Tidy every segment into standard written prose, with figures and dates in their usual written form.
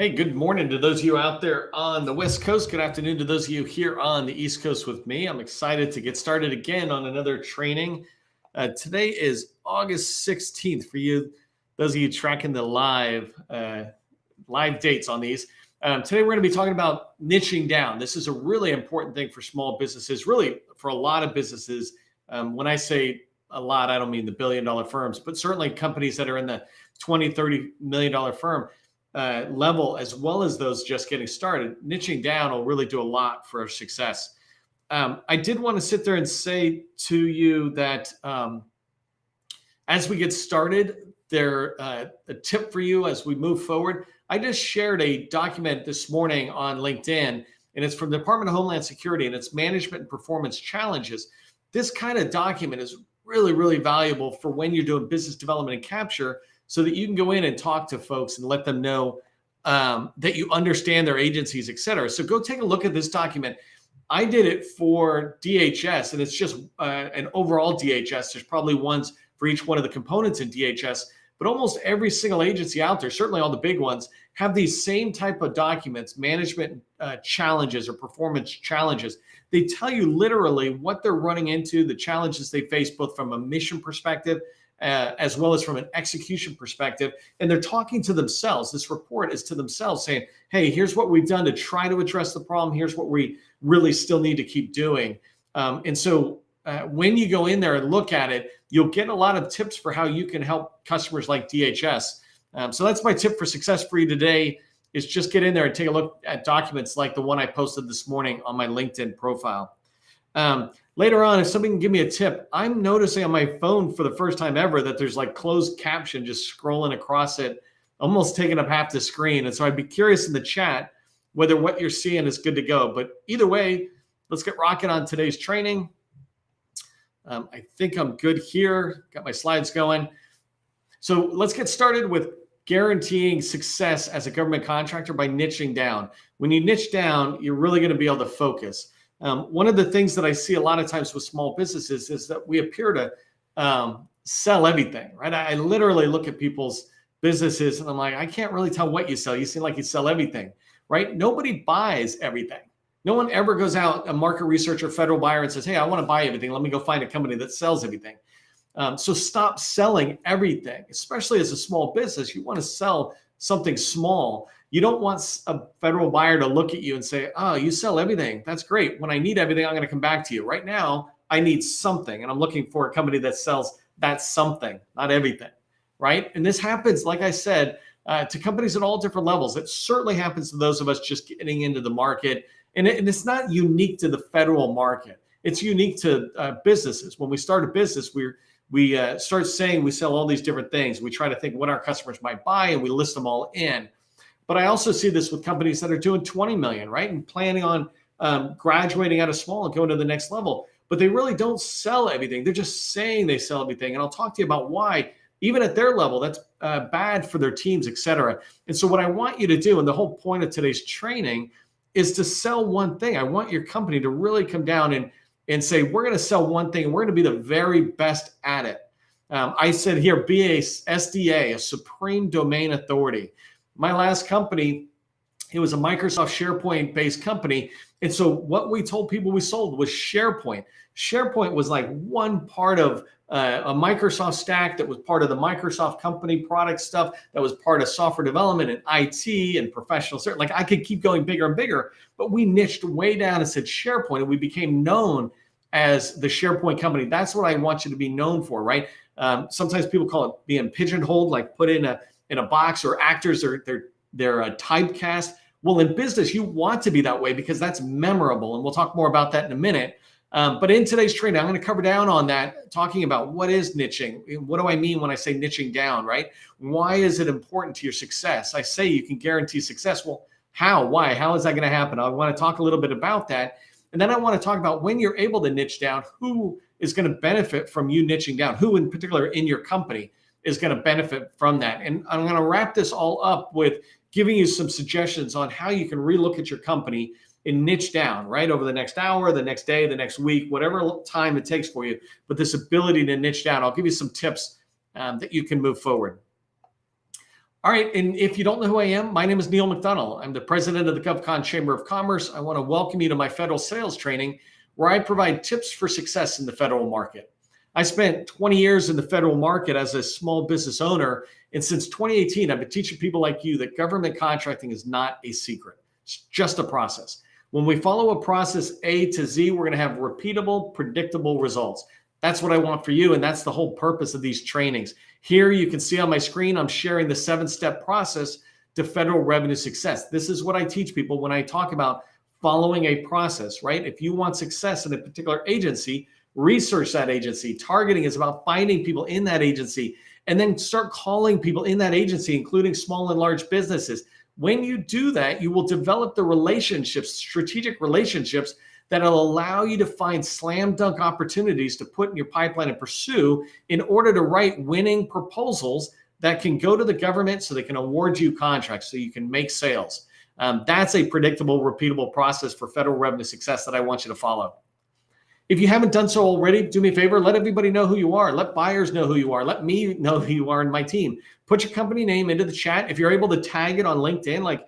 Hey, good morning to those of you out there on the West Coast. Good afternoon to those of you here on the East Coast with me. I'm excited to get started again on another training. Today is August 16th for you, those of you tracking the live dates on these. Today, we're going to be talking about niching down. This is a really important thing for small businesses, really for a lot of businesses. When I say a lot, I don't mean the billion-dollar firms, but certainly companies that are in the $20, $30 million firm level, as well as those just getting started. Niching down will really do a lot for our success. I did want to sit there and say to you that as we get started, a tip for you as we move forward. I just shared a document this morning on LinkedIn, and it's from the Department of Homeland Security, and it's Management and Performance Challenges. This kind of document is really, really valuable for when you're doing business development and capture, so that you can go in and talk to folks and let them know that you understand their agencies, et cetera. So go take a look at this document. I did it for DHS, and it's just an overall DHS. There's probably ones for each one of the components in DHS, but almost every single agency out there, certainly all the big ones, have these same type of documents, management challenges or performance challenges. They tell you literally what they're running into, the challenges they face, both from a mission perspective, as well as from an execution perspective. And they're talking to themselves. This report is to themselves saying, hey, here's what we've done to try to address the problem. Here's what we really still need to keep doing. And so when you go in there and look at it, you'll get a lot of tips for how you can help customers like DHS. So that's my tip for success for you today, is just get in there and take a look at documents like the one I posted this morning on my LinkedIn profile. Later on, if somebody can give me a tip, I'm noticing on my phone for the first time ever that there's like closed caption just scrolling across it, almost taking up half the screen. And so I'd be curious in the chat whether what you're seeing is good to go. But either way, let's get rocking on today's training. I think I'm good here. Got my slides going. So let's get started with guaranteeing success as a government contractor by niching down. When you niche down, you're really going to be able to focus. One of the things that I see a lot of times with small businesses is that we appear to sell everything, right? I literally look at people's businesses and I'm like, I can't really tell what you sell. You seem like you sell everything, right? Nobody buys everything. No one ever goes out, a market researcher, federal buyer, and says, hey, I want to buy everything. Let me go find a company that sells everything. So stop selling everything, especially as a small business. You want to sell something small. You don't want a federal buyer to look at you and say, oh, you sell everything. That's great. When I need everything, I'm going to come back to you. Right now, I need something, and I'm looking for a company that sells that something, not everything, right? And this happens, like I said, to companies at all different levels. It certainly happens to those of us just getting into the market. And it's not unique to the federal market. It's unique to businesses. When we start a business, we start saying we sell all these different things. We try to think what our customers might buy, and we list them all in. But I also see this with companies that are doing 20 million, right? And planning on graduating out of small and going to the next level. But they really don't sell everything. They're just saying they sell everything. And I'll talk to you about why, even at their level, that's bad for their teams, et cetera. And so what I want you to do, and the whole point of today's training, is to sell one thing. I want your company to really come down and say, we're going to sell one thing, and we're going to be the very best at it. I said here, be a SDA, a Supreme Domain Authority. My last company, it was a Microsoft SharePoint-based company. And so what we told people we sold was SharePoint. SharePoint was like one part of a Microsoft stack that was part of the Microsoft company product stuff, that was part of software development and IT and professional service. Like I could keep going bigger and bigger, but we niched way down and said SharePoint, and we became known as the SharePoint company. That's what I want you to be known for, right? Sometimes people call it being pigeonholed, like put in a box, or actors are they're a typecast. Well, in business, you want to be that way because that's memorable, and we'll talk more about that in a minute. But in today's training, I'm going to cover down on that, talking about what is niching. What do I mean when I say niching down, right? Why is it important to your success? I say you can guarantee success. Well, how? Why? How is that going to happen? I want to talk a little bit about that. And then I want to talk about when you're able to niche down, who is going to benefit from you niching down? Who in particular in your company is going to benefit from that? And I'm going to wrap this all up with giving you some suggestions on how you can relook at your company and niche down, right, over the next hour, the next day, the next week, whatever time it takes for you. But this ability to niche down, I'll give you some tips that you can move forward. All right, and if you don't know who I am, my name is Neil McDonnell. I'm the president of the GovCon Chamber of Commerce. I want to welcome you to my federal sales training, where I provide tips for success in the federal market. I spent 20 years in the federal market as a small business owner, and since 2018, I've been teaching people like you that government contracting is not a secret. It's just a process. When we follow a process A to Z, we're going to have repeatable, predictable results. That's what I want for you, and that's the whole purpose of these trainings. Here you can see on my screen, I'm sharing the 7-step process to federal revenue success. This is what I teach people when I talk about following a process, right? If you want success in a particular agency, research that agency. Targeting is about finding people in that agency and then start calling people in that agency, including small and large businesses. When you do that, you will develop the relationships, strategic relationships that will allow you to find slam dunk opportunities to put in your pipeline and pursue in order to write winning proposals that can go to the government so they can award you contracts so you can make sales. That's a predictable, repeatable process for federal revenue success that I want you to follow. If you haven't done so already, do me a favor, let everybody know who you are. Let buyers know who you are. Let me know who you are and my team. Put your company name into the chat. If you're able to tag it on LinkedIn, like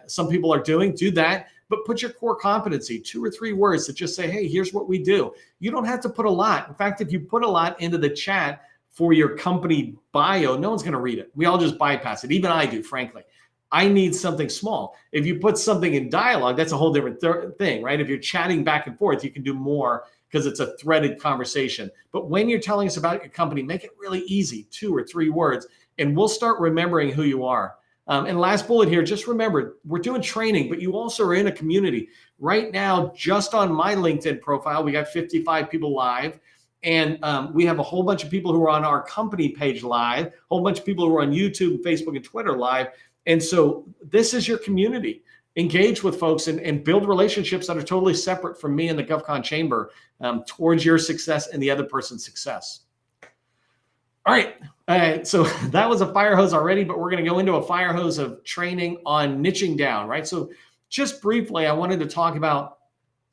some people are doing, do that. But put your core competency, 2 or 3 words that just say, hey, here's what we do. You don't have to put a lot. In fact, if you put a lot into the chat for your company bio, no one's going to read it. We all just bypass it. Even I do, frankly. I need something small. If you put something in dialogue, that's a whole different thing, right? If you're chatting back and forth, you can do more because it's a threaded conversation. But when you're telling us about your company, make it really easy, 2 or 3 words, and we'll start remembering who you are. And last bullet here, just remember, we're doing training, but you also are in a community. Right now, just on my LinkedIn profile, we got 55 people live. And we have a whole bunch of people who are on our company page live, a whole bunch of people who are on YouTube, Facebook, and Twitter live. And so this is your community. Engage with folks and build relationships that are totally separate from me and the GovCon Chamber towards your success and the other person's success. All right, so that was a fire hose already, but we're going to go into a fire hose of training on niching down, right? So just briefly, I wanted to talk about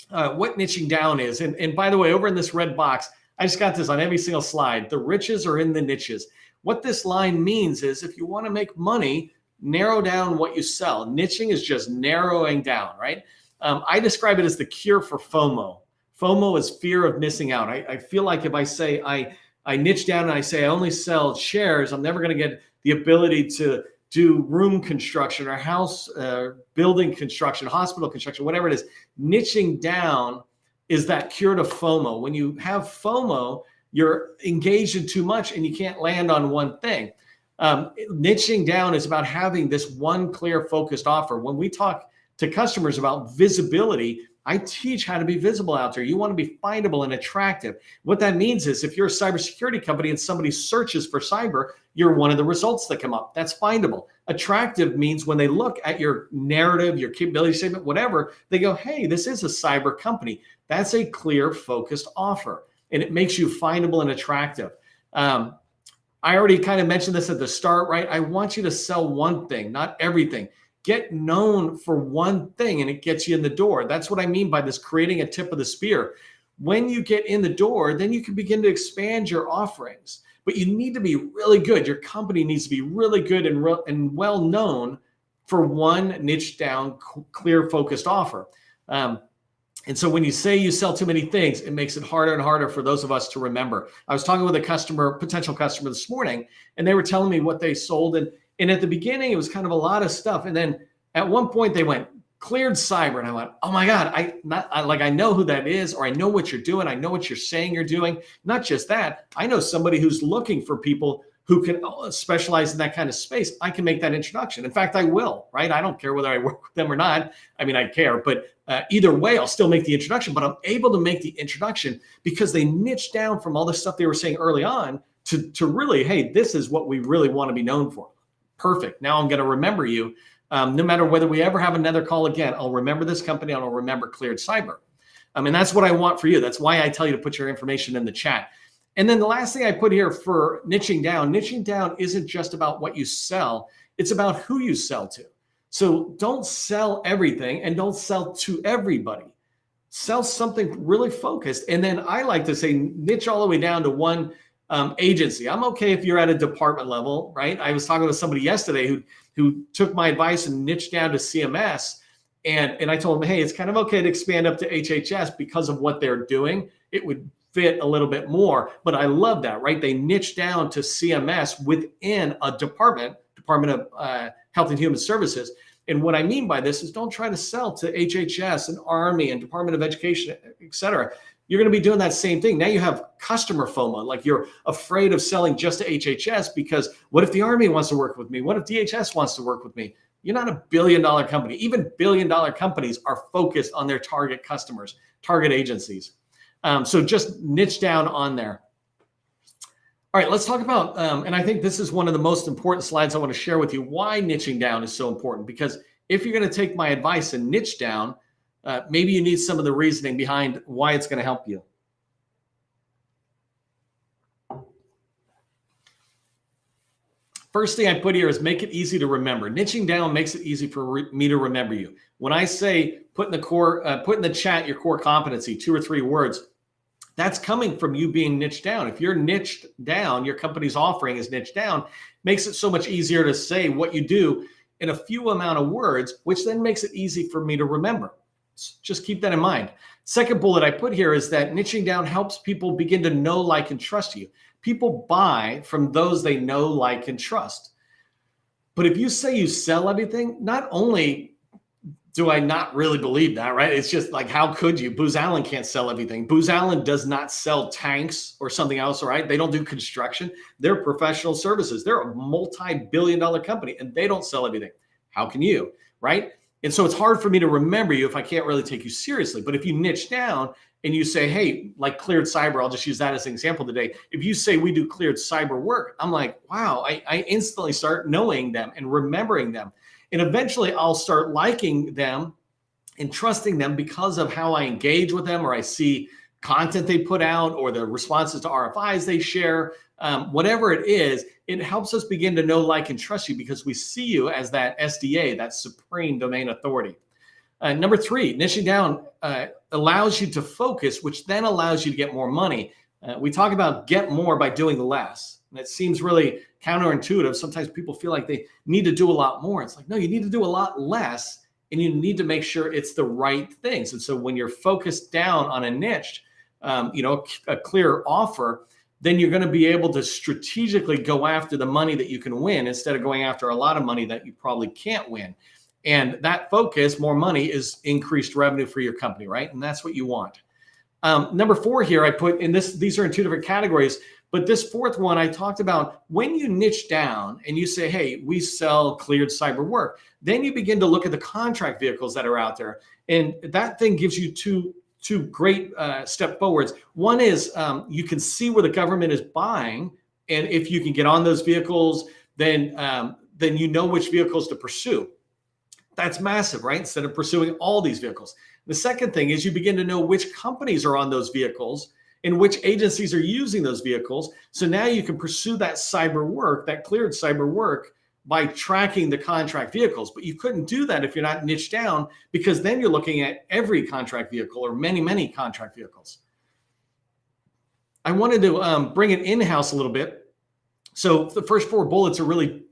what niching down is. And by the way, over in this red box, I just got this on every single slide. The riches are in the niches. What this line means is if you want to make money, narrow down what you sell. Niching is just narrowing down, right? I describe it as the cure for FOMO. FOMO is fear of missing out. I feel like if I say I niche down and I say I only sell shares, I'm never going to get the ability to do room construction or house building construction, hospital construction, whatever it is. Niching down is that cure to FOMO. When you have FOMO, you're engaged in too much and you can't land on one thing. Niching down is about having this one clear focused offer. When we talk to customers about visibility, I teach how to be visible out there. You want to be findable and attractive. What that means is if you're a cybersecurity company and somebody searches for cyber, you're one of the results that come up. That's findable. Attractive means when they look at your narrative, your capability statement, whatever, they go, hey, this is a cyber company. That's a clear, focused offer. And it makes you findable and attractive. I already kind of mentioned this at the start, right? I want you to sell one thing, not everything. Get known for one thing and it gets you in the door. That's what I mean by this creating a tip of the spear. When you get in the door, then you can begin to expand your offerings. But you need to be really good. Your company needs to be really good and well known for one niche down, clear, focused offer. And so when you say you sell too many things, it makes it harder and harder for those of us to remember. I was talking with a potential customer this morning, and they were telling me what they sold. And at the beginning, it was kind of a lot of stuff. And then at one point they went, cleared cyber. And I went, oh my God, I know who that is, or I know what you're doing. I know what you're saying you're doing. Not just that, I know somebody who's looking for people who can specialize in that kind of space. I can make that introduction. In fact, I will, right? I don't care whether I work with them or not. I mean, I care, but either way, I'll still make the introduction, but I'm able to make the introduction because they niche down from all the stuff they were saying early on to really, hey, this is what we really want to be known for. Perfect. Now I'm going to remember you. No matter whether we ever have another call again, I'll remember this company and I'll remember Cleared Cyber. And that's what I want for you. That's why I tell you to put your information in the chat. And then the last thing I put here for niching down isn't just about what you sell. It's about who you sell to. So don't sell everything and don't sell to everybody. Sell something really focused. And then I like to say niche all the way down to one agency. I'm okay if you're at a department level, right? I was talking with somebody yesterday who took my advice and niched down to CMS. And I told them, hey, it's kind of okay to expand up to HHS because of what they're doing. It would fit a little bit more, but I love that, right? They niche down to CMS within a Department of Health and Human Services. And what I mean by this is don't try to sell to HHS and Army and Department of Education, et cetera. You're going to be doing that same thing. Now you have customer FOMO, like you're afraid of selling just to HHS because what if the Army wants to work with me? What if DHS wants to work with me? You're not a billion-dollar company. Even billion-dollar companies are focused on their target customers, target agencies. So just niche down on there. All right, let's talk about, and I think this is one of the most important slides I want to share with you, why niching down is so important. Because if you're going to take my advice and niche down, maybe you need some of the reasoning behind why it's going to help you. First thing I put here is make it easy to remember. Niching down makes it easy for me to remember you. When I say put in the chat your core competency, 2 or 3 words, that's coming from you being niched down. If you're niched down, your company's offering is niched down, makes it so much easier to say what you do in a few amount of words, which then makes it easy for me to remember. Just keep that in mind. Second bullet I put here is that niching down helps people begin to know, like, and trust you. People buy from those they know, like, and trust. But if you say you sell everything, not only do I not really believe that, right? It's just like, how could you? Booz Allen can't sell everything. Booz Allen does not sell tanks or something else, right? They don't do construction. They're professional services. They're a multi-billion-dollar company and they don't sell everything. How can you, right? And so it's hard for me to remember you if I can't really take you seriously. But if you niche down and you say, hey, like cleared cyber, I'll just use that as an example today. If you say we do cleared cyber work, I'm like, wow, I instantly start knowing them and remembering them. And eventually I'll start liking them and trusting them because of how I engage with them, or I see content they put out, or the responses to RFIs they share, whatever it is, it helps us begin to know, like, and trust you because we see you as that SDA, that supreme domain authority. Number 3, niching down allows you to focus, which then allows you to get more money. We talk about get more by doing less. And it seems really counterintuitive. Sometimes people feel like they need to do a lot more. It's like, no, you need to do a lot less, and you need to make sure it's the right things. And so when you're focused down on a niche, a clear offer, then you're going to be able to strategically go after the money that you can win instead of going after a lot of money that you probably can't win. And that focus, more money, is increased revenue for your company, right? And that's what you want. Number 4 here, I put in this, these are in 2 different categories, but this 4th one I talked about, when you niche down and you say, hey, we sell cleared cyber work, then you begin to look at the contract vehicles that are out there. And that thing gives you two great step forwards. One is you can see where the government is buying. And if you can get on those vehicles, then you know which vehicles to pursue. That's massive, right? Instead of pursuing all these vehicles. The second thing is you begin to know which companies are on those vehicles and which agencies are using those vehicles. So now you can pursue that cyber work, that cleared cyber work, by tracking the contract vehicles. But you couldn't do that if you're not niched down, because then you're looking at every contract vehicle or many, many contract vehicles. I wanted to bring it in-house a little bit. So the first 4 bullets are really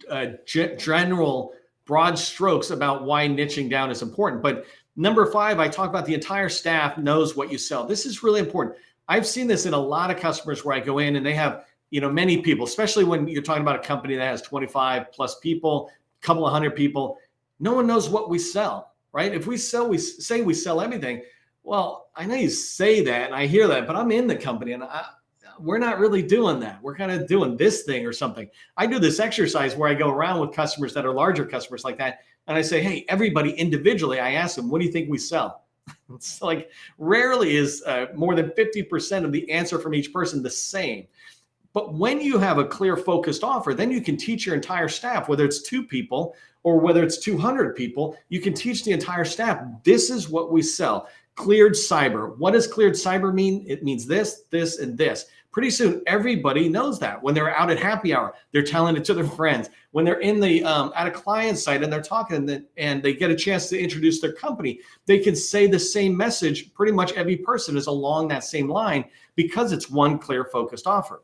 general, broad strokes about why niching down is important. But number 5, I talk about the entire staff knows what you sell. This is really important. I've seen this in a lot of customers where I go in and they have, many people, especially when you're talking about a company that has 25 plus people, a couple of 100 people. No one knows what we sell, right? If we say we sell everything. Well, I know you say that and I hear that, but I'm in the company and we're not really doing that. We're kind of doing this thing or something. I do this exercise where I go around with customers that are larger customers like that. And I say, hey, everybody individually, I ask them, what do you think we sell? It's like rarely is more than 50% of the answer from each person the same. But when you have a clear focused offer, then you can teach your entire staff, whether it's 2 people or whether it's 200 people, you can teach the entire staff, this is what we sell. Cleared cyber. What does cleared cyber mean? It means this, this, and this. Pretty soon, everybody knows that. When they're out at happy hour, they're telling it to their friends. When they're in the at a client site and they're talking and they get a chance to introduce their company, they can say the same message. Pretty much every person is along that same line because it's one clear focused offer.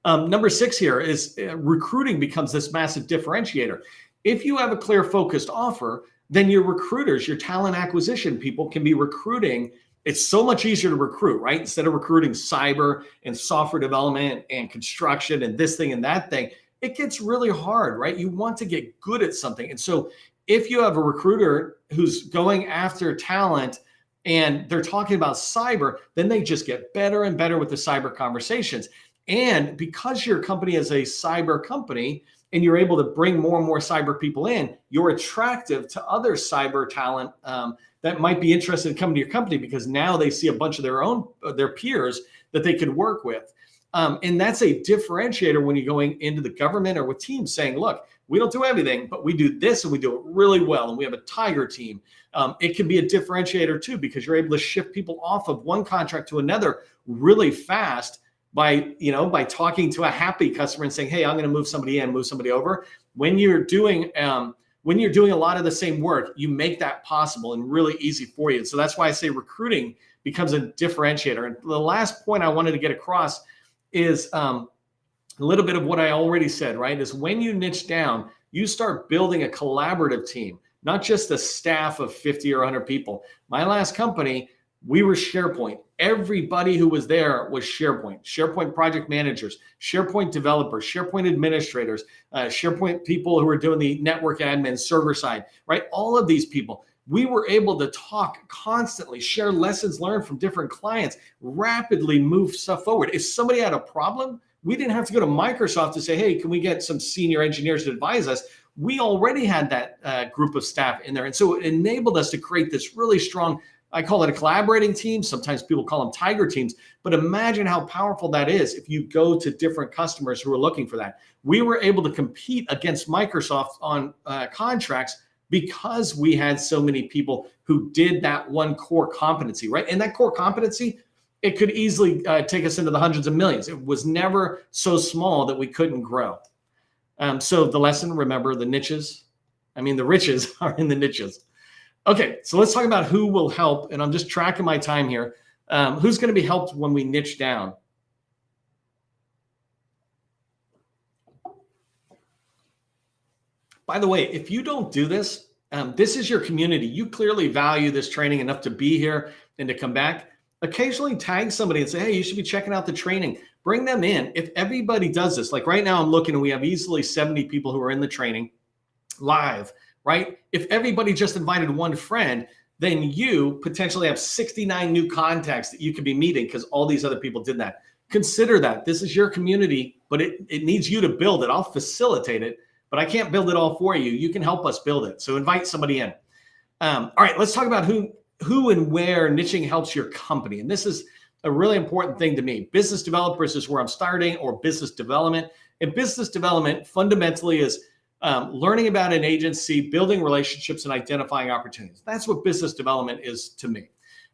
Number 6 here is recruiting becomes this massive differentiator. If you have a clear focused offer, then your recruiters, your talent acquisition people can be recruiting. It's so much easier to recruit, right? Instead of recruiting cyber and software development and construction and this thing and that thing, it gets really hard, right? You want to get good at something. And so if you have a recruiter who's going after talent and they're talking about cyber, then they just get better and better with the cyber conversations. And because your company is a cyber company and you're able to bring more and more cyber people in, you're attractive to other cyber talent that might be interested in coming to your company because now they see a bunch of their peers that they could work with. And that's a differentiator when you're going into the government or with teams saying, look, we don't do everything, but we do this and we do it really well. And we have a tiger team. It can be a differentiator too, because you're able to shift people off of one contract to another really fast by talking to a happy customer and saying, hey, I'm going to move somebody in, move somebody over. When you're doing a lot of the same work, you make that possible and really easy for you. And so that's why I say recruiting becomes a differentiator. And the last point I wanted to get across is a little bit of what I already said, right? Is when you niche down, you start building a collaborative team, not just a staff of 50 or 100 people. My last company, we were SharePoint. Everybody who was there was SharePoint project managers, SharePoint developers, SharePoint administrators, SharePoint people who were doing the network admin server side, right? All of these people. We were able to talk constantly, share lessons learned from different clients, rapidly move stuff forward. If somebody had a problem, we didn't have to go to Microsoft to say, hey, can we get some senior engineers to advise us? We already had that group of staff in there. And so it enabled us to create this really strong, I call it a collaborating team. Sometimes people call them tiger teams, but imagine how powerful that is if you go to different customers who are looking for that. We were able to compete against Microsoft on contracts because we had so many people who did that one core competency, right? And that core competency, it could easily take us into the hundreds of millions. It was never so small that we couldn't grow. So the lesson, remember the riches are in the niches. Okay, so let's talk about who will help. And I'm just tracking my time here. Who's going to be helped when we niche down? By the way, if you don't do this, this is your community. You clearly value this training enough to be here and to come back. Occasionally tag somebody and say, hey, you should be checking out the training. Bring them in. If everybody does this, like right now I'm looking and we have easily 70 people who are in the training live, right? If everybody just invited one friend, then you potentially have 69 new contacts that you could be meeting because all these other people did that. Consider that. This is your community, but it needs you to build it. I'll facilitate it, but I can't build it all for you. You can help us build it. So invite somebody in. All right, let's talk about who and where niching helps your company. And this is a really important thing to me. Business developers is where I'm starting, or business development. And business development fundamentally is learning about an agency, building relationships, and identifying opportunities. That's what business development is to me.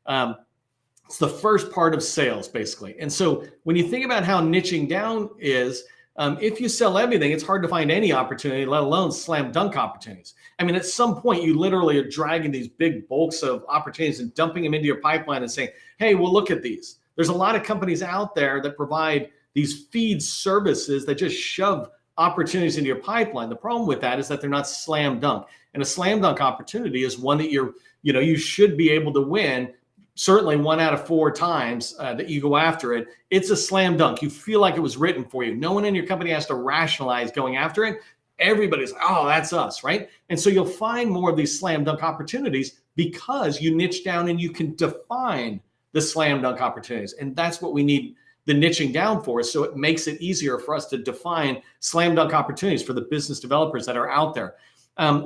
It's the first part of sales, basically. And so when you think about how niching down is, if you sell everything, it's hard to find any opportunity, let alone slam dunk opportunities. I mean, at some point, you literally are dragging these big bulks of opportunities and dumping them into your pipeline and saying, hey, well, look at these. There's a lot of companies out there that provide these feed services that just shove opportunities into your pipeline. The problem with that is that they're not slam dunk. And a slam dunk opportunity is one that you should be able to win. Certainly 1 out of 4 times that you go after it, it's a slam dunk. You feel like it was written for you. No one in your company has to rationalize going after it. Everybody's like, oh, that's us, right? And so you'll find more of these slam dunk opportunities because you niche down and you can define the slam dunk opportunities. And that's what we need the niching down for. So it makes it easier for us to define slam dunk opportunities for the business developers that are out there.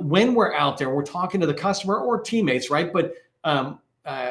When we're out there, we're talking to the customer or teammates, right? But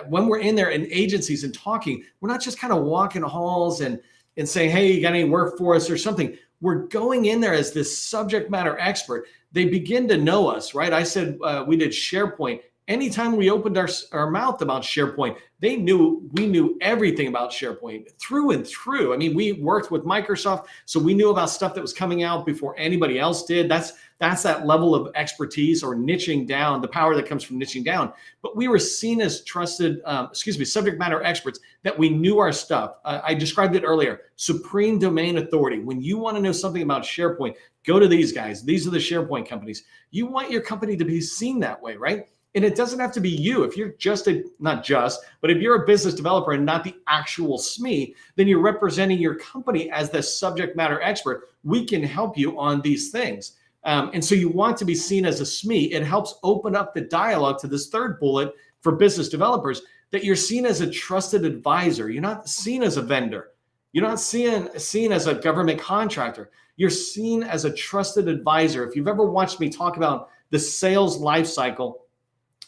when we're in there in agencies and talking, we're not just kind of walking halls and saying, hey, you got any work for us or something. We're going in there as this subject matter expert. They begin to know us, right? I said we did SharePoint. Anytime we opened our mouth about SharePoint, we knew everything about SharePoint through and through. I mean, we worked with Microsoft, so we knew about stuff that was coming out before anybody else did. That's that level of expertise or niching down, the power that comes from niching down. But we were seen as trusted, subject matter experts, that we knew our stuff. I described it earlier, supreme domain authority. When you want to know something about SharePoint, go to these guys. These are the SharePoint companies. You want your company to be seen that way, right? And it doesn't have to be you. If you're but if you're a business developer and not the actual SME, then you're representing your company as the subject matter expert. We can help you on these things. And so you want to be seen as a SME. It helps open up the dialogue to this third bullet for business developers, that you're seen as a trusted advisor. You're not seen as a vendor. You're not seen as a government contractor. You're seen as a trusted advisor. If you've ever watched me talk about the sales life cycle,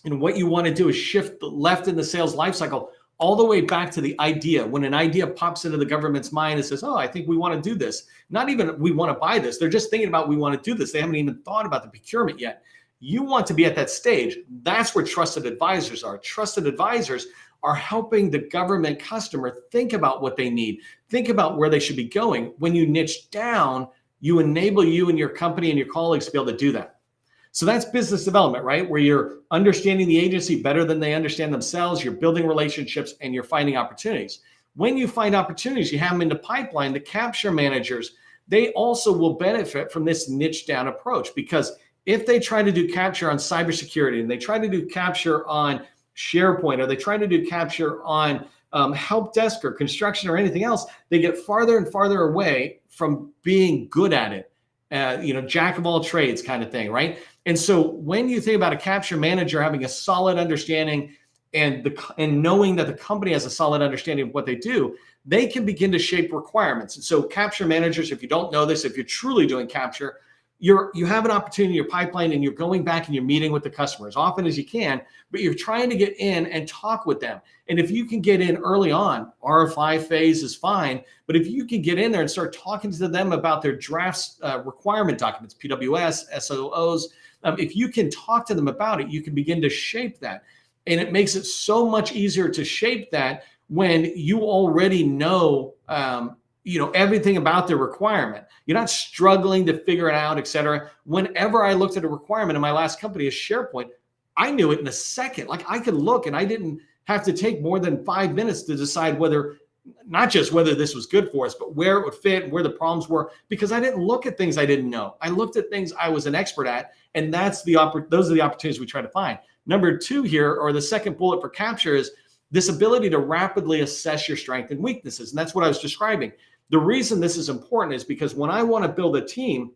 and what you want to do is shift left in the sales life cycle all the way back to the idea. When an idea pops into the government's mind and says, oh, I think we want to do this. Not even we want to buy this. They're just thinking about we want to do this. They haven't even thought about the procurement yet. You want to be at that stage. That's where trusted advisors are. Trusted advisors are helping the government customer think about what they need, think about where they should be going. When you niche down, you enable you and your company and your colleagues to be able to do that. So that's business development, right? Where you're understanding the agency better than they understand themselves, you're building relationships, and you're finding opportunities. When you find opportunities, you have them in the pipeline. The capture managers, they also will benefit from this niche down approach, because if they try to do capture on cybersecurity and they try to do capture on SharePoint, or they try to do capture on help desk or construction or anything else, they get farther and farther away from being good at it. Jack of all trades kind of thing, right? And so when you think about a capture manager having a solid understanding and knowing that the company has a solid understanding of what they do, they can begin to shape requirements. And so capture managers, if you don't know this, if you're truly doing capture, you have an opportunity in your pipeline and you're going back and you're meeting with the customer as often as you can, but you're trying to get in and talk with them. And if you can get in early on, RFI phase is fine, but if you can get in there and start talking to them about their drafts, requirement documents, PWS, SOOs, if you can talk to them about it, you can begin to shape that. And it makes it so much easier to shape that when you already know everything about the requirement. You're not struggling to figure it out, et cetera. Whenever I looked at a requirement in my last company as SharePoint, I knew it in a second. Like, I could look and I didn't have to take more than 5 minutes to decide not just whether this was good for us, but where it would fit and where the problems were, because I didn't look at things I didn't know. I looked at things I was an expert at, and those are the opportunities we try to find. Number 2 here, or the second bullet for capture, is this ability to rapidly assess your strengths and weaknesses. And that's what I was describing. The reason this is important is because when I want to build a team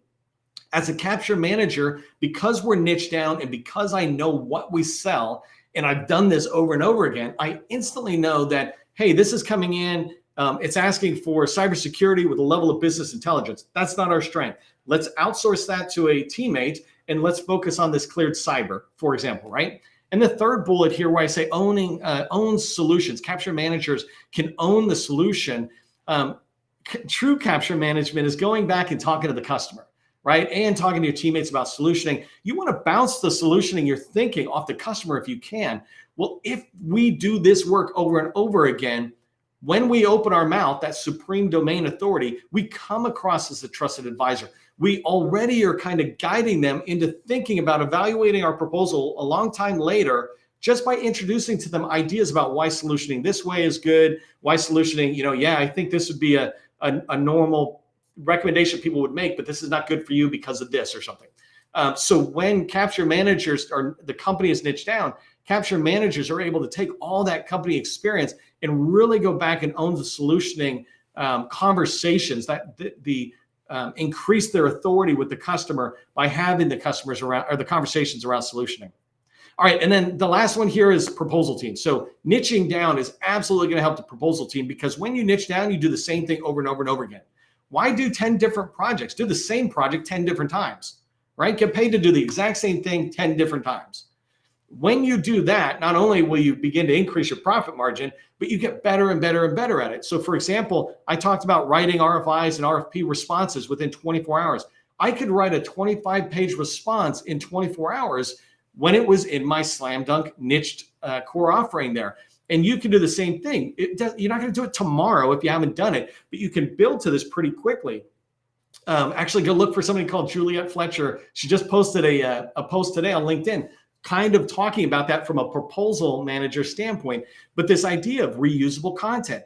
as a capture manager, because we're niche down and because I know what we sell, and I've done this over and over again, I instantly know that, hey, this is coming in. It's asking for cybersecurity with a level of business intelligence. That's not our strength. Let's outsource that to a teammate and let's focus on this cleared cyber, for example, right? And the third bullet here, where I say own solutions, capture managers can own the solution. True capture management is going back and talking to the customer, right? And talking to your teammates about solutioning. You want to bounce the solutioning you're thinking off the customer if you can. Well, if we do this work over and over again, when we open our mouth, that supreme domain authority, we come across as a trusted advisor. We already are kind of guiding them into thinking about evaluating our proposal a long time later, just by introducing to them ideas about why solutioning this way is good, why solutioning, I think this would be a normal recommendation people would make, but this is not good for you because of this or something. So when capture managers, or the company is niched down, capture managers are able to take all that company experience and really go back and own the solutioning conversations that increase their authority with the customer by having the customers around, or the conversations around solutioning. All right, and then the last one here is proposal team. So niching down is absolutely going to help the proposal team, because when you niche down, you do the same thing over and over and over again. Why do 10 different projects? Do the same project 10 different times, right? Get paid to do the exact same thing 10 different times. When you do that, not only will you begin to increase your profit margin, but you get better and better and better at it. So for example, I talked about writing RFIs and RFP responses within 24 hours. I could write a 25-page response in 24 hours when it was in my slam dunk niched core offering there. And you can do the same thing. You're not going to do it tomorrow if you haven't done it, but you can build to this pretty quickly. Actually, go look for somebody called Juliet Fletcher. She just posted a post today on LinkedIn, kind of talking about that from a proposal manager standpoint. But this idea of reusable content.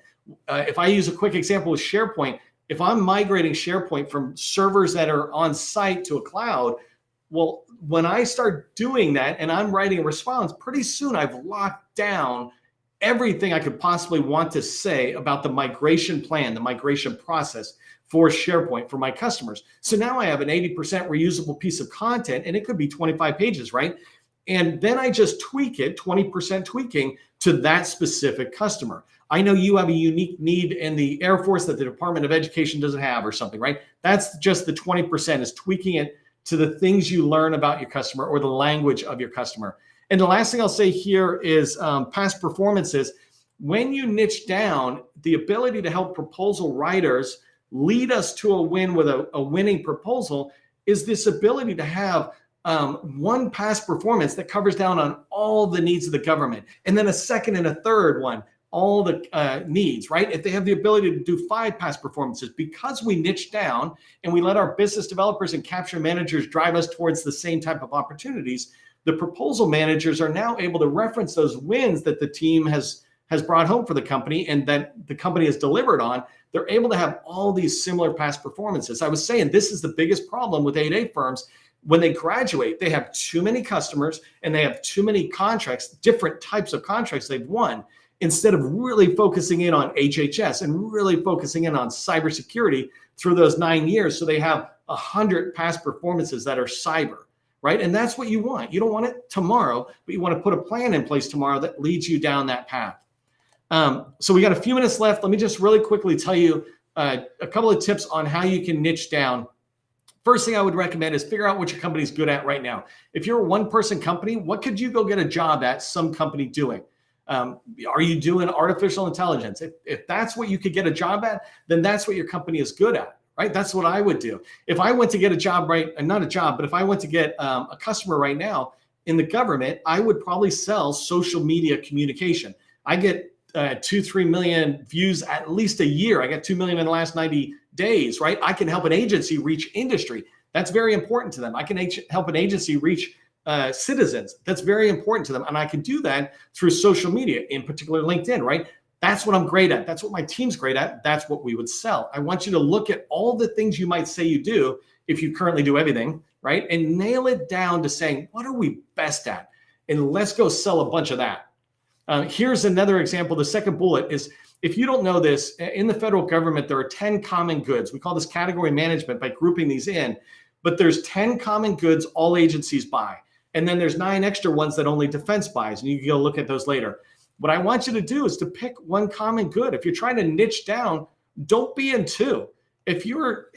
If I use a quick example with SharePoint, if I'm migrating SharePoint from servers that are on site to a cloud, well, when I start doing that and I'm writing a response, pretty soon I've locked down everything I could possibly want to say about the migration plan, the migration process for SharePoint for my customers. So now I have an 80% reusable piece of content, and it could be 25 pages, right? And then I just tweak it, 20% tweaking to that specific customer. I know you have a unique need in the Air Force that the Department of Education doesn't have or something, right? That's just the 20% is tweaking it to the things you learn about your customer or the language of your customer. And the last thing I'll say here is past performances. When you niche down, the ability to help proposal writers lead us to a win with a winning proposal is this ability to have one past performance that covers down on all the needs of the government, and then a second and a third one, all the needs, right? If they have the ability to do 5 past performances, because we niche down and we let our business developers and capture managers drive us towards the same type of opportunities, the proposal managers are now able to reference those wins that the team has brought home for the company and that the company has delivered on. They're able to have all these similar past performances. I was saying this is the biggest problem with 8A firms. When they graduate, they have too many customers and they have too many contracts, different types of contracts they've won, instead of really focusing in on HHS and really focusing in on cybersecurity through those 9 years. So they have 100 past performances that are cyber, right? And that's what you want. You don't want it tomorrow, but you want to put a plan in place tomorrow that leads you down that path. So we got a few minutes left. Let me just really quickly tell you a couple of tips on how you can niche down. First thing I would recommend is figure out what your company's good at right now. If you're a one-person company, what could you go get a job at some company doing? Are you doing artificial intelligence? If that's what you could get a job at, then that's what your company is good at, right? That's what I would do. If I went to get a job, right, and not a job, but if I went to get a customer right now in the government, I would probably sell social media communication. I get 2-3 million views at least a year. I got 2 million in the last 90 days, right? I can help an agency reach industry. That's very important to them. I can help an agency reach citizens. That's very important to them. And I can do that through social media, in particular LinkedIn, right? That's what I'm great at. That's what my team's great at. That's what we would sell. I want you to look at all the things you might say you do if you currently do everything, right? And nail it down to saying, what are we best at? And let's go sell a bunch of that. Here's another example. The second bullet is, if you don't know this, in the federal government, there are 10 common goods. We call this category management by grouping these in, but there's 10 common goods all agencies buy. And then there's 9 extra ones that only defense buys, and you can go look at those later. What I want you to do is to pick one common good. If you're trying to niche down, don't be in 2. If you're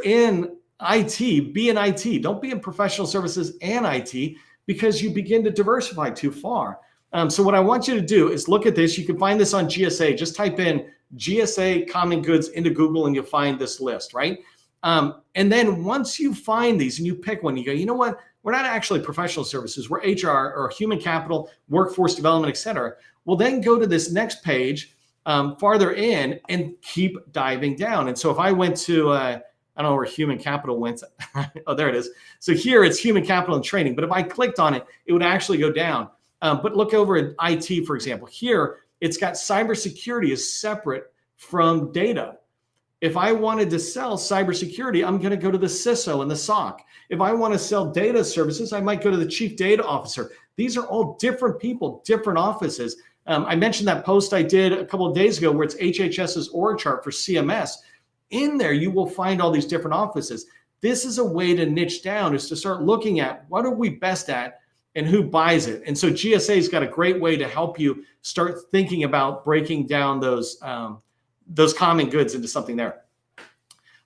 in IT, be in IT. Don't be in professional services and IT, because you begin to diversify too far. So what I want you to do is look at this. You can find this on GSA. Just type in GSA common goods into Google and you'll find this list, right? And then once you find these and you pick one, you go, you know what? We're not actually professional services. We're HR or human capital, workforce development, et cetera. Well, then go to this next page farther in and keep diving down. And so if I went to, I don't know where human capital went. Oh, there it is. So here it's human capital and training. But if I clicked on it, it would actually go down. But look over at IT, for example. Here, it's got cybersecurity is separate from data. If I wanted to sell cybersecurity, I'm going to go to the CISO and the SOC. If I want to sell data services, I might go to the chief data officer. These are all different people, different offices. I mentioned that post I did a couple of days ago where it's HHS's org chart for CMS. In there, you will find all these different offices. This is a way to niche down, is to start looking at what are we best at and who buys it. And so GSA's got a great way to help you start thinking about breaking down those common goods into something there.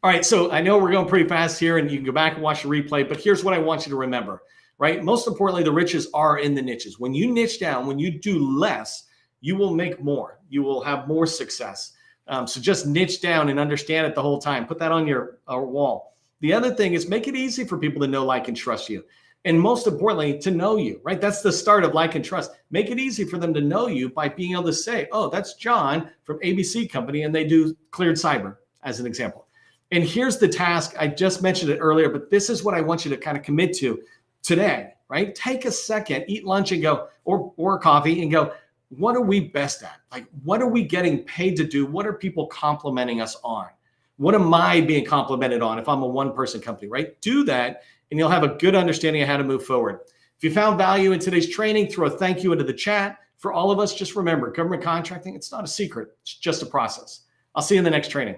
All right, so I know we're going pretty fast here and you can go back and watch the replay, but here's what I want you to remember, right? Most importantly, the riches are in the niches. When you niche down, when you do less, you will make more. You will have more success. So just niche down and understand it the whole time. Put that on your wall. The other thing is make it easy for people to know, like, and trust you. And most importantly, to know you, right? That's the start of like and trust. Make it easy for them to know you by being able to say, oh, that's John from ABC Company, and they do cleared cyber, as an example. And here's the task. I just mentioned it earlier, but this is what I want you to kind of commit to today, right? Take a second, eat lunch and go, or coffee and go, what are we best at? Like, what are we getting paid to do? What are people complimenting us on? What am I being complimented on if I'm a one-person company, right? Do that, and you'll have a good understanding of how to move forward. If you found value in today's training, throw a thank you into the chat. For all of us, just remember, government contracting, it's not a secret. It's just a process. I'll see you in the next training.